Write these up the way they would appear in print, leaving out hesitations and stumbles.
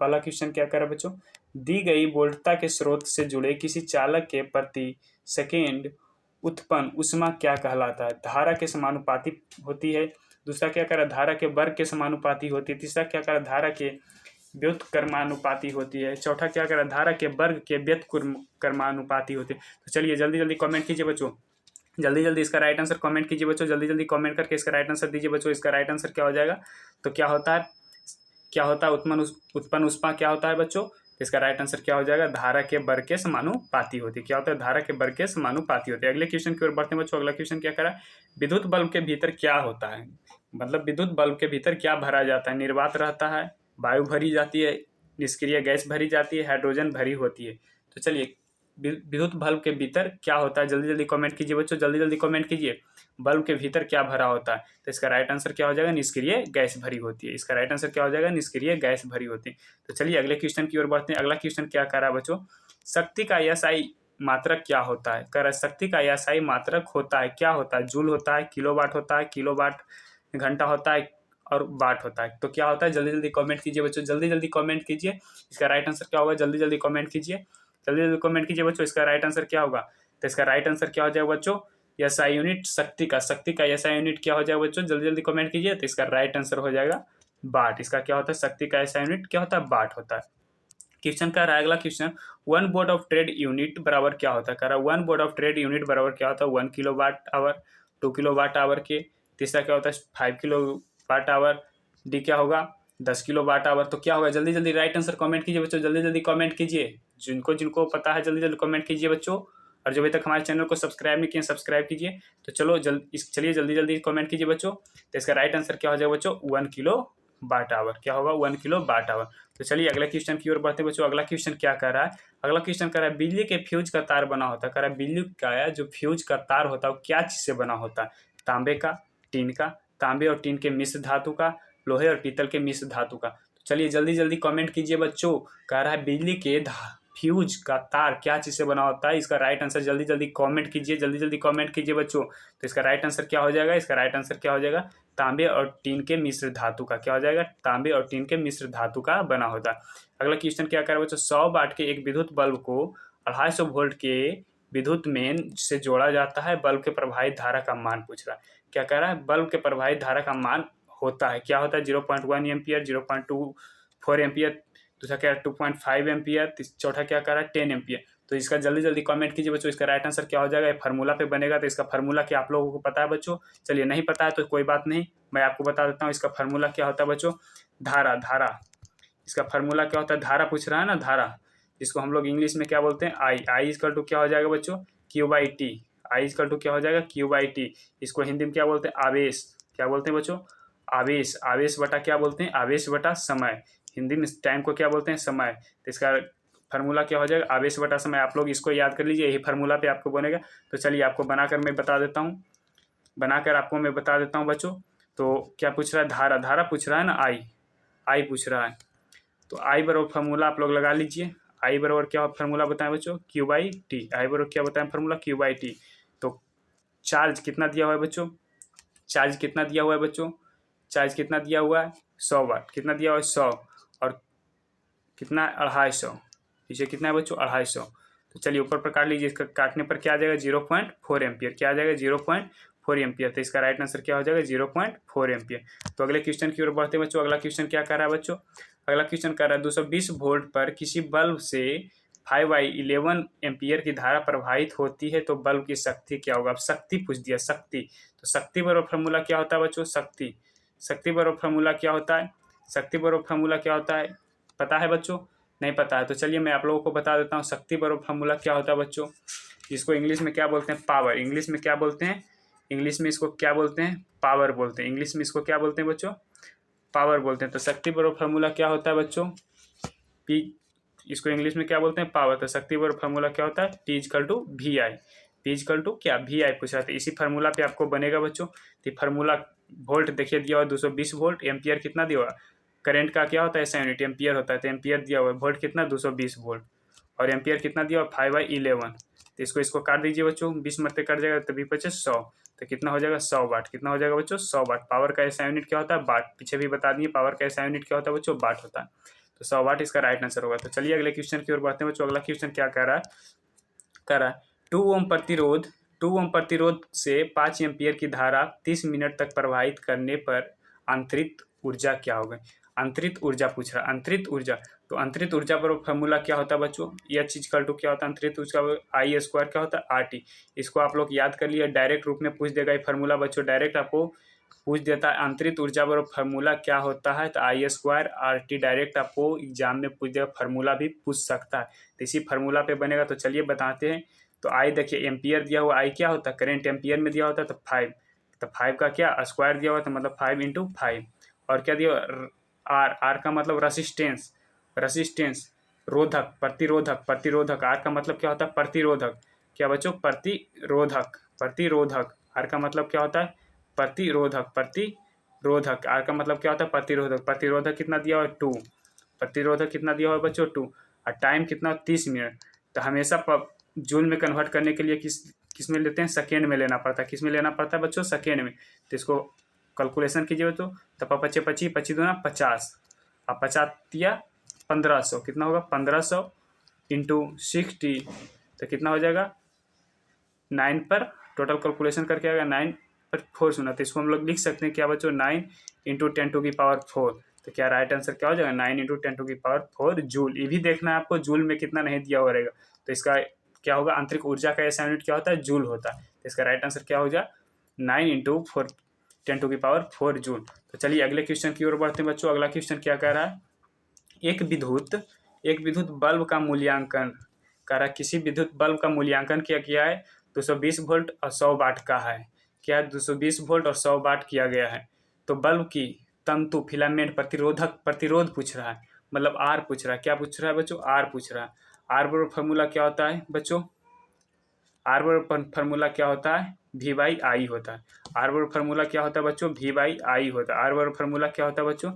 पहला क्वेश्चन क्या करा बच्चों, दी गई वोल्टता के स्रोत से जुड़े किसी चालक के प्रति सेकेंड उत्पन्न ऊष्मा क्या कहलाता है। धारा के समानुपाती होती है। दूसरा क्या करा, धारा के वर्ग के समानुपाती होती है। तीसरा क्या करा, धारा के व्युत्क्रमानुपाती होती है। चौथा क्या करा, धारा के वर्ग के व्युत्क्रमानुपाती होती है। तो चलिए जल्दी जल्दी कमेंट कीजिए बच्चों, जल्दी जल्दी इसका राइट आंसर कमेंट कीजिए बच्चों, जल्दी जल्दी कमेंट करके इसका राइट आंसर दीजिए बच्चों। इसका राइट आंसर क्या हो जाएगा, तो क्या होता है उत्पन्न ऊष्मा क्या होता है बच्चों। इसका राइट आंसर क्या हो जाएगा, धारा के वर्ग के समानुपाती होती है। क्या होता है, धारा के वर्ग के समानुपाती होती है। अगले क्वेश्चन की ओर बढ़ते हैं बच्चों। अगला क्वेश्चन क्या करा, विद्युत बल्ब के भीतर क्या होता है, मतलब विद्युत बल्ब के भीतर क्या भरा जाता है। निर्वात रहता है, वायु भरी जाती है, निष्क्रिय गैस भरी जाती है, हाइड्रोजन भरी होती है। तो चलिए विद्युत बल्ब के भीतर क्या होता है, जल्दी जल्दी कमेंट कीजिए बच्चों, जल्दी जल्दी कमेंट कीजिए। बल्ब के भीतर क्या भरा होता है, तो इसका राइट आंसर क्या हो जाएगा, निष्क्रिय गैस भरी होती है। इसका राइट आंसर क्या हो जाएगा, निष्क्रिय गैस भरी होती है। तो चलिए अगले क्वेश्चन की ओर बढ़ते हैं। अगला क्वेश्चन क्या कर रहा है बच्चों, शक्ति का एसआई मात्रक क्या होता है। कर शक्ति का एसआई मात्रक होता है, क्या होता है, जूल होता है, किलोवाट होता है, किलोवाट घंटा होता है और वाट होता है। तो क्या होता है, जल्दी जल्दी कमेंट कीजिए बच्चों, जल्दी जल्दी कमेंट कीजिए। इसका राइट आंसर क्या होगा, जल्दी जल्दी कमेंट कीजिए, जल्दी जल्दी कमेंट कीजिए बच्चों। इसका राइट आंसर क्या होगा, तो इसका राइट आंसर क्या हो जाएगा बच्चों, एसआई यूनिट शक्ति का एसआई यूनिट क्या हो जाएगा बच्चों, जल्दी जल्दी कमेंट कीजिए। तो इसका राइट आंसर हो जाएगा वाट। इसका क्या होता है, शक्ति का एसआई यूनिट क्या होता है, वाट होता है। क्वेश्चन का अगला question, one board of trade unit बराबर क्या होता है। कह रहा one board of trade unit बराबर क्या होता है, 1 किलोवाट आवर, 2 किलोवाट आवर के। तीसरा क्या होता है, 5 किलोवाट आवर। डी क्या होगा, 10 किलोवाट आवर। तो क्या होगा, जल्दी जल्दी राइट आंसर कमेंट कीजिए बच्चों, जल्दी जल्दी कमेंट कीजिए। जिनको जिनको पता है जल्दी जल्दी कमेंट कीजिए बच्चों। और जो अभी तक हमारे चैनल को सब्सक्राइब नहीं किए सब्सक्राइब कीजिए। तो चलो चलिए जल्दी जल्दी कमेंट कीजिए बच्चों। तो इसका राइट आंसर क्या हो जाएगा बच्चों, 1 किलो वाट आवर। क्या होगा, 1 किलो वाट आवर। तो चलिए अगले क्वेश्चन की ओर बढ़ते बच्चों। अगला क्वेश्चन क्या कर रहा है, अगला क्वेश्चन कर रहा है बिजली के फ्यूज का तार बना होता है। कह रहा है बिजली का जो फ्यूज का तार होता है वो क्या चीज से बना होता है, तांबे का, टीन का, तांबे और टीन के मिश्र धातु का, लोहे और पीतल के मिश्र धातु का। तो चलिए जल्दी जल्दी कमेंट कीजिए बच्चों। कह रहा है बिजली के फ्यूज का तार क्या चीज से बना होता है। इसका राइट आंसर जल्दी जल्दी कमेंट कीजिए, जल्दी जल्दी कमेंट कीजिए बच्चों। तो इसका राइट आंसर क्या हो जाएगा, इसका राइट आंसर क्या हो जाएगा, तांबे और टीन के मिश्र धातु का। क्या हो जाएगा, तांबे और टीन के मिश्र धातु का बना होता है। अगला क्वेश्चन क्या कर रहा है बच्चों, 100 वाट के एक विद्युत बल्ब को 250 वोल्ट के विद्युत मेन से जोड़ा जाता है। बल्ब के प्रवाहित धारा का मान पूछ रहा है। क्या कह रहा है, बल्ब के प्रवाहित धारा का मान होता है, क्या होता है, 0.1 एम्पियर, 0.24 एम्पियर। दूसरा क्या है 2.5 एम्पियर। चौथा क्या कर रहा है 10 एम्पियर। तो इसका जल्दी जल्दी कमेंट कीजिए बच्चों। इसका राइट आंसर क्या हो जाएगा, फार्मूला पे बनेगा। तो इसका फार्मूला क्या आप लोगों को पता है बच्चों, चलिए नहीं पता है तो कोई बात नहीं, मैं आपको बता देता हूँ। इसका फार्मूला क्या होता है बच्चों, धारा। इसका फार्मूला क्या होता है, धारा पूछ रहा है ना, धारा, जिसको हम लोग इंग्लिश में क्या बोलते हैं, आई इजकल टू क्या हो जाएगा बच्चों, Q/T। आई इजकल टू क्या हो जाएगा, Q/T। इसको हिंदी में क्या बोलते हैं, आवेश। क्या बोलते हैं बच्चों, आवेश। आवेश बटा क्या बोलते हैं, आवेश बटा समय। हिंदी में टाइम को क्या बोलते हैं, समय। तो इसका फार्मूला क्या हो जाएगा, आवेश बटा समय। आप लोग इसको याद कर लीजिए, यही फार्मूला पे आपको बनेगा। तो चलिए आपको बनाकर मैं बता देता हूँ, बनाकर आपको मैं बता देता हूँ बच्चों। तो क्या पूछ रहा है, धारा पूछ रहा है ना, आई पूछ रहा है। तो आई बराबर फार्मूला आप लोग लगा लीजिए। आई बराबर क्या फार्मूला बताएं बच्चों, Q/T। आई बराबर क्या बताएं फार्मूला, Q/T। तो चार्ज कितना दिया हुआ है बच्चों, चार्ज कितना दिया हुआ है बच्चों, चार्ज कितना दिया हुआ है, 100 वाट। कितना दिया हुआ है, 100। और कितना, 250। पीछे कितना है बच्चों, 250। तो चलिए ऊपर पर काट लीजिए। इसका काटने पर क्या आ जाएगा, 0.4 एम्पियर। क्या आ जाएगा, 0.4 एम्पियर। तो इसका राइट आंसर क्या हो जाएगा, 0.4 एम्पियर। तो अगले क्वेश्चन की ओर बढ़ते हैं बच्चों। अगला क्वेश्चन क्या कर रहा है बच्चों, अगला क्वेश्चन कर रहा है 220 वोल्ट पर किसी बल्ब से 5/11 एम्पियर की धारा प्रवाहित होती है तो बल्ब की शक्ति क्या होगा। अब शक्ति पूछ दिया, शक्ति। तो शक्ति बराबर फार्मूला क्या होता है बच्चों, शक्ति बराबर फार्मूला क्या होता है, शक्ति बराबर फार्मूला क्या होता है, पता है बच्चों, नहीं पता है तो चलिए मैं आप लोगों को बता देता हूँ। शक्ति बराबर फार्मूला क्या होता है बच्चों, इसको इंग्लिश में क्या बोलते हैं, पावर। इंग्लिश में क्या बोलते हैं, इंग्लिश में इसको क्या बोलते हैं, पावर बोलते हैं। इंग्लिश में इसको क्या बोलते हैं बच्चों, पावर बोलते हैं। तो शक्ति बराबर फार्मूला क्या होता है बच्चों, पी। इसको इंग्लिश में क्या बोलते हैं, पावर। तो शक्ति बराबर फार्मूला क्या होता है, P=VI। P= क्या, VI पूछ रहा था। इसी फार्मूला पे आपको बनेगा बच्चों। तो फार्मूला वोल्ट देखिए दिया हुआ 220 वोल्ट। एम्पियर कितना दिया हुआ, करंट का क्या होता है, SI यूनिट एम्पियर होता है। तो एम्पियर दिया हुआ है, वोल्ट कितना 220 वोल्ट। और एम्पियर कितना दिया हुआ 5/11। तो इसको काट दीजिए बच्चों, 20 मरते कट जाएगा तभी बचे 100। तो कितना हो जाएगा 100 वाट। कितना हो जाएगा बच्चों 100 वाट। पावर का SI यूनिट क्या होता है, वाट। पीछे भी बता दिए पावर का SI यूनिट क्या होता है बच्चों, वाट होता है। तो 100 वाट इसका राइट आंसर होगा। तो चलिए अगले क्वेश्चन की ओर बढ़ते हैं बच्चों। अगला क्वेश्चन क्या कह रहा है 2 ओम प्रतिरोध से 5 एम्पियर की धारा 30 मिनट तक प्रवाहित करने पर अंतरित ऊर्जा क्या होगी। अंतरित ऊर्जा पूछ रहा है, अंतरित ऊर्जा। तो अंतरित ऊर्जा पर फॉर्मूला क्या होता है बच्चों, एच इक्वल टू क्या होता है अंतरित ऊर्जा आई स्क्वायर क्या होता है आर टी। इसको आप लोग याद कर लिए, डायरेक्ट रूप में पूछ देगा ये फार्मूला बच्चों, डायरेक्ट आपको पूछ देता है अंतरित ऊर्जा पर फार्मूला क्या होता है, तो आई स्क्वायर आर टी डायरेक्ट आपको एग्जाम में पूछ देगा, फार्मूला भी पूछ सकता है। तो इसी फार्मूला पे बनेगा। तो चलिए बताते हैं। तो आई देखिए एम्पियर दिया हुआ, आई क्या होता है करेंट एम्पियर में दिया होता है, तो 5, तो 5 का क्या स्क्वायर दिया हुआ, तो मतलब 5 × 5। और क्या दिया आर, आर का मतलब रसिस्टेंस, रसिस्टेंस रोधक, प्रतिरोधक, प्रतिरोधक। आर का मतलब क्या होता है प्रतिरोधक, क्या बच्चों प्रतिरोधक, प्रतिरोधक। आर का मतलब क्या होता है प्रतिरोधक, प्रतिरोधक। आर का मतलब क्या होता है प्रतिरोधक, प्रतिरोधक कितना दिया हुआ है 2, प्रतिरोधक कितना दिया हुआ है बच्चों 2, और टाइम कितना 30 मिनट। तो हमेशा जूल में कन्वर्ट करने के लिए किस में लेते हैं, सेकेंड में लेना पड़ता है। किस में लेना पड़ता है बच्चों, सेकेंड में। तो इसको कैलकुलेशन कीजिए बच्चों। तो 5 × 25, 25 दूना 50, अब 50 दिया 1500, कितना होगा 1500 × 60, तो कितना हो जाएगा 9 पर टोटल कैलकुलेशन करके आएगा 9 पर 4 सुना। तो इसको हम लोग लिख सकते हैं क्या बच्चों 9 × 10⁴। तो क्या राइट आंसर क्या हो जाएगा 9 × 10⁴ जूल। ये भी देखना है आपको जूल में कितना नहीं दिया हुआ रहेगा। तो इसका क्या होगा आंतरिक ऊर्जा का ऐसा यूनिट क्या होता है जूल होता है। तो इसका राइट आंसर क्या हो जाए 9 × 10⁴ जूल। तो चलिए अगले क्वेश्चन की ओर बढ़ते हैं बच्चों। अगला क्वेश्चन क्या कह रहा है, एक विद्युत बल्ब का मूल्यांकन कर रहा है। किसी विद्युत बल्ब का मूल्यांकन किया गया है 220 वोल्ट और 100 वाट का है। क्या 220 वोल्ट और 100 वाट किया गया है। तो बल्ब की तंतु फिलामेंट प्रतिरोध पूछ रहा है, मतलब आर पूछ रहा है। क्या पूछ रहा है बच्चों आर पूछ रहा है। आर बराबर फार्मूला क्या होता है बच्चों, आर बराबर फार्मूला क्या होता है V/I होता है। आर बराबर फार्मूला क्या होता है बच्चों V/I होता है। आर बराबर फार्मूला क्या होता है बच्चों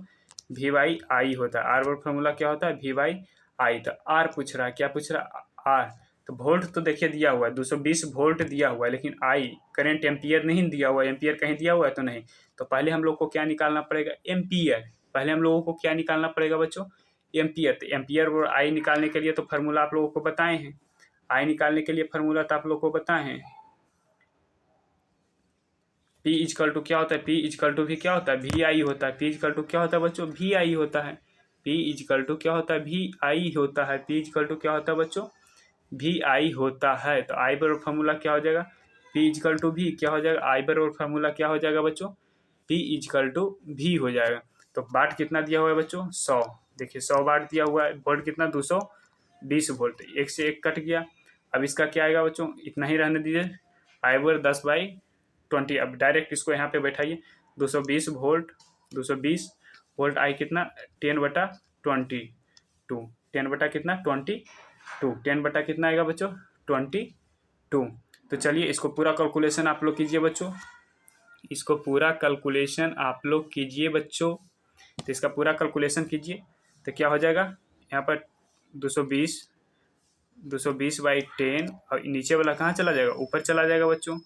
V/I होता है। आर बराबर फार्मूला क्या होता है V/I। तो आर पूछ रहा है, क्या पूछ रहा है आर। तो वोल्ट तो देखिए दिया हुआ है 220 वोल्ट दिया हुआ है, लेकिन आई करंट एम्पियर नहीं दिया हुआ है। एम्पियर कहीं दिया हुआ है तो नहीं। तो पहले हम लोग को क्या निकालना पड़ेगा एम्पियर। पहले हम लोगों को क्या निकालना पड़ेगा बच्चों एम्पियर। तो एम्पियर और आई निकालने के लिए तो फार्मूला आप लोगों को बताए हैं। आई निकालने के लिए फार्मूला तो आप लोग को बताए हैं P इजकल टू क्या होता है, P इजकल टू भी क्या होता है VI होता है। P इजकल टू क्या होता है बच्चों VI होता है। P इजकल टू क्या होता है VI होता है। P इजकल टू क्या होता है बच्चों VI होता है। तो आई बराबर फार्मूला क्या हो जाएगा P इजकल टू भी क्या हो जाएगा, आई बराबर फार्मूला क्या हो जाएगा बच्चों P इजकल टू भी हो जाएगा। तो वाट कितना दिया हुआ है बच्चों 100, देखिए 100 वाट दिया हुआ है। वोल्ट कितना 220 वोल्ट, एक से एक कट गया। अब इसका क्या आएगा बच्चों इतना ही रहने दीजिए, आई बराबर 10/20। अब डायरेक्ट इसको यहाँ पे बैठाइए 220 वोल्ट, 220 वोल्ट आई कितना 10/22, 10 बटा कितना 22, 10 बटा कितना आएगा बच्चों 22। तो चलिए इसको पूरा कैलकुलेशन आप लोग कीजिए बच्चों, इसको पूरा कैलकुलेशन आप लोग कीजिए बच्चों। तो इसका पूरा कैलकुलेशन कीजिए तो क्या हो जाएगा यहाँ पर 220 220/10 और नीचे वाला कहाँ चला जाएगा ऊपर चला जाएगा बच्चों।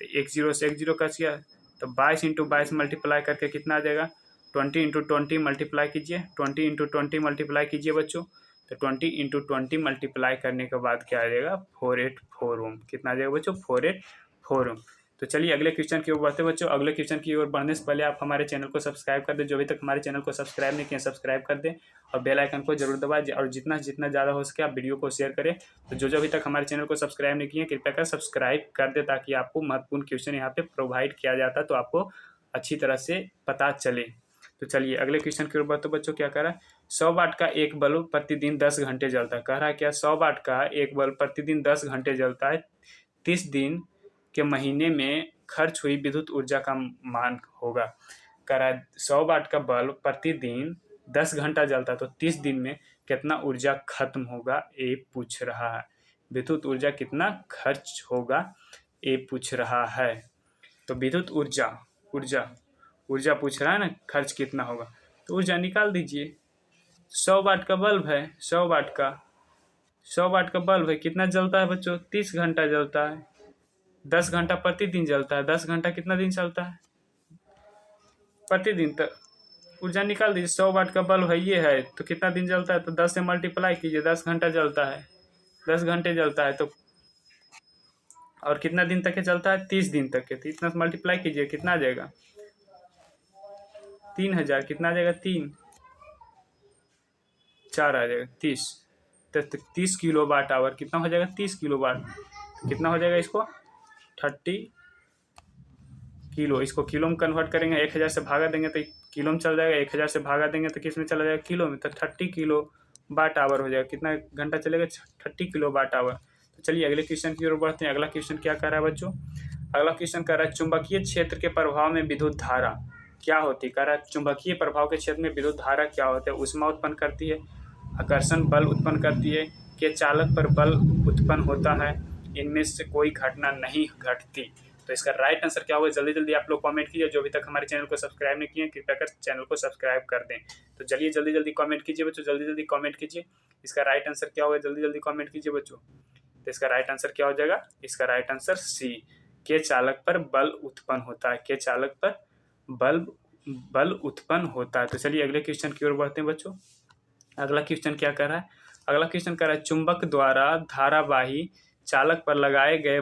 तो 1 0 से 1 0 कट गया। तो 22 × 22 मल्टीप्लाई करके कितना आ जाएगा 20 × 20 मल्टीप्लाई कीजिए, 20 × 20 मल्टीप्लाई कीजिए बच्चों। तो 20 × 20 मल्टीप्लाई करने के बाद क्या आ जाएगा 484 ओम। कितना आ जाएगा बच्चों 484 ओम। तो चलिए अगले क्वेश्चन की ओर बढ़ते हैं बच्चों। अगले क्वेश्चन की ओर बढ़ने से पहले आप हमारे चैनल को सब्सक्राइब कर दें। जो अभी तक हमारे चैनल को सब्सक्राइब नहीं किए सब्सक्राइब कर दें और बेल आइकन को जरूर दबाएं। और जितना ज़्यादा हो सके आप वीडियो को शेयर करें। तो जो अभी तक हमारे चैनल को सब्सक्राइब नहीं किए कृपया कर सब्सक्राइब कर दे, ताकि आपको महत्वपूर्ण क्वेश्चन यहाँ पे प्रोवाइड किया जाता है तो आपको अच्छी तरह से पता चले। तो चलिए अगले क्वेश्चन की ओर बढ़ते बच्चों। क्या कह रहा है 100 वाट का एक बल्ब प्रतिदिन 10 घंटे जलता है। कह रहा है क्या 100 वाट का एक बल्ब प्रतिदिन 10 घंटे जलता है, 30 दिन के महीने में खर्च हुई विद्युत ऊर्जा का मान होगा। कह रहा है 100 वाट का बल्ब प्रतिदिन 10 घंटा जलता है, तो 30 दिन में कितना ऊर्जा खत्म होगा ये पूछ रहा है। विद्युत ऊर्जा कितना खर्च होगा ये पूछ रहा है। तो विद्युत ऊर्जा ऊर्जा पूछ रहा है ना, खर्च कितना होगा, तो ऊर्जा निकाल दीजिए। 100 वाट का बल्ब है, 100 वाट का बल्ब है, कितना जलता है बच्चों 30 घंटा जलता है। 10 घंटा प्रतिदिन जलता है, 10 घंटा कितना दिन चलता है प्रतिदिन। तो ऊर्जा निकाल दीजिए। 100 वाट का बल्ब है ये है तो कितना दिन जलता है, तो 10 से मल्टीप्लाई कीजिए, 10 घंटा जलता है, 10 घंटे जलता है तो, और कितना दिन तक के चलता है, 30 दिन तक के, तो इतना मल्टीप्लाई कीजिए कितना आ जाएगा, 3000, कितना आ जाएगा, 3 4 आ जाएगा 30, तो 30 किलो वाट आवर कितना हो जाएगा, 30 किलो वाट, तो कितना हो जाएगा इसको 30 किलो, इसको किलो में कन्वर्ट करेंगे, 1000 से भागा देंगे तो किलो में चल जाएगा, 1000 से भागा देंगे तो किस में चला जाएगा, किलो में, तो 30 किलो वाट आवर हो जाएगा। कितना घंटा चलेगा, 30 किलो वाट आवर। तो चलिए अगले क्वेश्चन की ओर बढ़ते हैं। अगला क्वेश्चन क्या कर रहा है बच्चों, अगला क्वेश्चन कर रहा है चुंबकीय क्षेत्र के प्रभाव में विद्युत धारा क्या होती है। कह रहा है चुंबकीय प्रभाव के क्षेत्र में विद्युत धारा क्या होता है, ऊष्मा उत्पन्न करती है, आकर्षण बल उत्पन्न करती है, के चालक पर बल उत्पन्न होता है, इनमें से कोई घटना नहीं घटती। तो इसका राइट आंसर क्या होगा, जल्दी जल्दी आप लोग कमेंट कीजिए। जो अभी तक हमारे चैनल को सब्सक्राइब नहीं किए कृपया कर चैनल को सब्सक्राइब कर दें। तो चलिए जल्दी जल्दी कमेंट कीजिए बच्चों, जल्दी जल्दी कमेंट कीजिए। इसका राइट आंसर क्या होगा, जल्दी जल्दी कमेंट कीजिए बच्चों। तो इसका राइट आंसर क्या हो जाएगा, इसका राइट आंसर सी, के चालक पर बल उत्पन्न होता है, के चालक पर बल उत्पन्न होता है। तो चलिए अगले क्वेश्चन की ओर बढ़ते हैं बच्चों। अगला क्वेश्चन क्या कर रहा है, अगला क्वेश्चन कर रहा है चुंबक द्वारा धारावाही चालक पर लगाए गए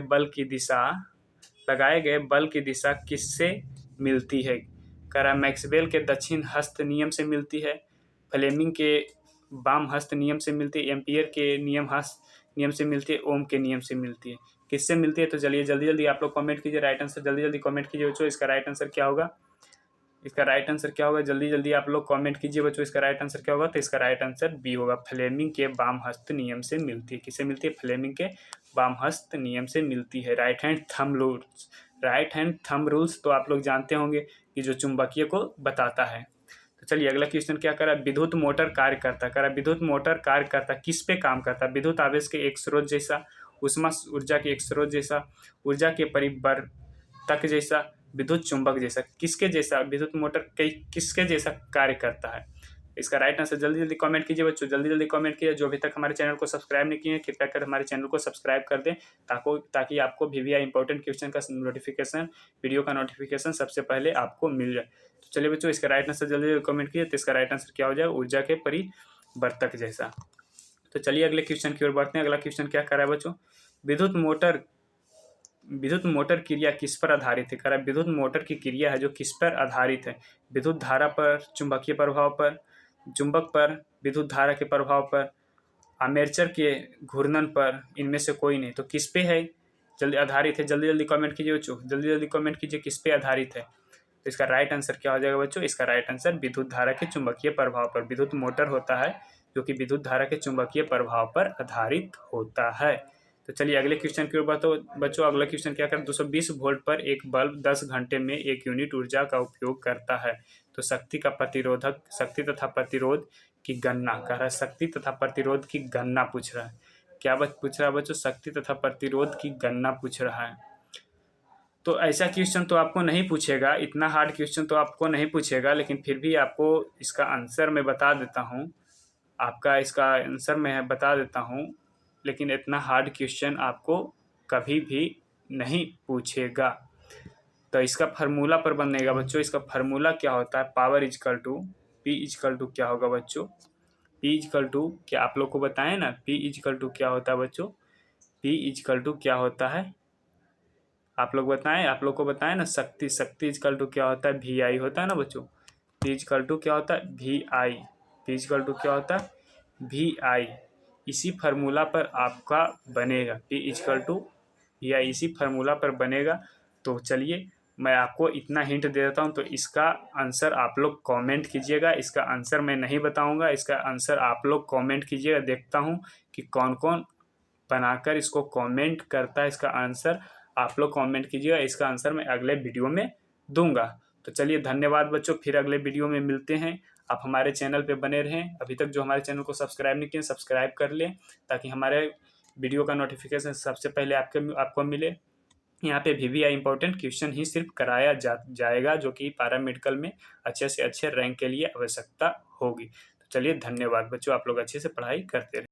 बल की दिशा किससे मिलती है। कह रहा है मैक्सवेल के दक्षिण हस्त नियम से मिलती है, फ्लेमिंग के वाम हस्त नियम से मिलती है, एम्पियर के नियम से मिलती है, ओम के नियम से मिलती है, किससे मिलती है। तो चलिए जल्दी जल्दी आप लोग कमेंट कीजिए, राइट आंसर जल्दी जल्दी कमेंट कीजिए बच्चों। इसका राइट आंसर क्या होगा, इसका राइट आंसर क्या होगा, जल्दी जल्दी आप लोग कमेंट कीजिए बच्चों। इसका राइट आंसर क्या होगा, तो इसका राइट आंसर बी होगा, फ्लेमिंग के वाम हस्त नियम से मिलती है। किससे मिलती है, फ्लेमिंग के वाम हस्त नियम से मिलती है। राइट हैंड थंब रूल्स तो आप लोग जानते होंगे कि जो चुंबकीय को बताता है। तो चलिए अगला क्वेश्चन क्या कर रहा है, विद्युत मोटर कार्य करता है। कह रहा है विद्युत मोटर कार्य करता किस पे काम करता है, विद्युत आवेश के एक स्रोत जैसा, उष्मा ऊर्जा के एक स्रोत जैसा, ऊर्जा के परिवर्तक जैसा, विद्युत चुंबक जैसा, किसके जैसा विद्युत मोटर किसके जैसा कार्य करता है। इसका राइट आंसर जल्दी जल्दी कमेंट कीजिए बच्चों, जल्दी जल्दी कमेंट कीजिए। जो अभी तक हमारे चैनल को सब्सक्राइब नहीं किए हैं कृपया कर हमारे चैनल को सब्सक्राइब कर दें, ताकि आपको VVI इंपॉर्टेंट क्वेश्चन का नोटिफिकेशन, वीडियो का नोटिफिकेशन सबसे पहले आपको मिल जाए। तो चलिए बच्चों इसका राइट आंसर जल्दी जल्दी कमेंट कीजिए। तो इसका राइट आंसर क्या हो जाएगा, ऊर्जा के परिवर्तक जैसा। तो चलिए अगले क्वेश्चन की ओर बढ़ते हैं। अगला क्वेश्चन क्या कर रहा है बच्चों, विद्युत मोटर क्रिया किस पर आधारित है। कह रहा है विद्युत मोटर की क्रिया है जो किस पर आधारित है, विद्युत धारा पर, चुंबकीय प्रभाव पर, चुंबक पर, विद्युत धारा के प्रभाव पर, आर्मेचर के घूर्णन पर, इनमें से कोई नहीं। तो किस पे है, जल्दी आधारित है, जल्दी जल्दी कमेंट कीजिए बच्चों, जल्दी जल्दी कमेंट कीजिए किस पे आधारित है। तो इसका राइट आंसर क्या हो जाएगा बच्चों, इसका राइट आंसर विद्युत धारा के चुंबकीय प्रभाव पर। विद्युत मोटर होता है जो कि विद्युत धारा के चुंबकीय प्रभाव पर आधारित होता है। तो चलिए अगले क्वेश्चन की ओर बच्चों। अगला क्वेश्चन क्या कर, 220 वोल्ट पर एक बल्ब 10 घंटे में 1 यूनिट ऊर्जा का उपयोग करता है। तो शक्ति तथा प्रतिरोध की गणना, कह रहा है शक्ति तथा प्रतिरोध की गणना पूछ रहा है। क्या पूछ रहा है बच्चों, शक्ति तथा प्रतिरोध की गणना पूछ रहा है। तो ऐसा क्वेश्चन तो आपको नहीं पूछेगा, इतना हार्ड क्वेश्चन तो आपको नहीं पूछेगा, लेकिन फिर भी आपको इसका आंसर मैं बता देता हूँ, लेकिन इतना हार्ड क्वेश्चन आपको कभी भी नहीं पूछेगा। तो इसका फार्मूला पर बनेगा बच्चों, इसका फार्मूला क्या होता है, power is equal to p is equal to क्या होगा बच्चों, पी इजकल टू क्या आप लोग को बताएं ना, पी इजकल टू क्या होता है बच्चों, पी इजकल टू क्या होता है आप लोग को बताएं ना, शक्ति इजकल टू क्या होता है, VI होता है ना बच्चों। पी इजकल टू क्या होता है, VI, पी इजकल टू क्या होता है, VI। इसी फार्मूला पर आपका बनेगा, पी इजकल टू VI, इसी फार्मूला पर बनेगा। तो चलिए मैं आपको इतना हिंट दे देता हूँ, तो इसका आंसर आप लोग कमेंट कीजिएगा। इसका आंसर मैं नहीं बताऊँगा, इसका आंसर आप लोग कमेंट कीजिएगा। देखता हूँ कि कौन कौन बनाकर इसको कमेंट करता है। इसका आंसर आप लोग कमेंट कीजिएगा, इसका आंसर मैं अगले वीडियो में दूंगा। तो चलिए धन्यवाद बच्चों, फिर अगले वीडियो में मिलते हैं। आप हमारे चैनल पे बने रहें। अभी तक जो हमारे चैनल को सब्सक्राइब नहीं किए सब्सक्राइब कर लें, ताकि हमारे वीडियो का नोटिफिकेशन सबसे पहले आपको मिले। यहाँ पे VVI इंपॉर्टेंट क्वेश्चन ही सिर्फ कराया जाएगा, जो कि पैरामेडिकल में अच्छे से अच्छे रैंक के लिए आवश्यकता होगी। तो चलिए धन्यवाद बच्चों, आप लोग अच्छे से पढ़ाई करते रहें।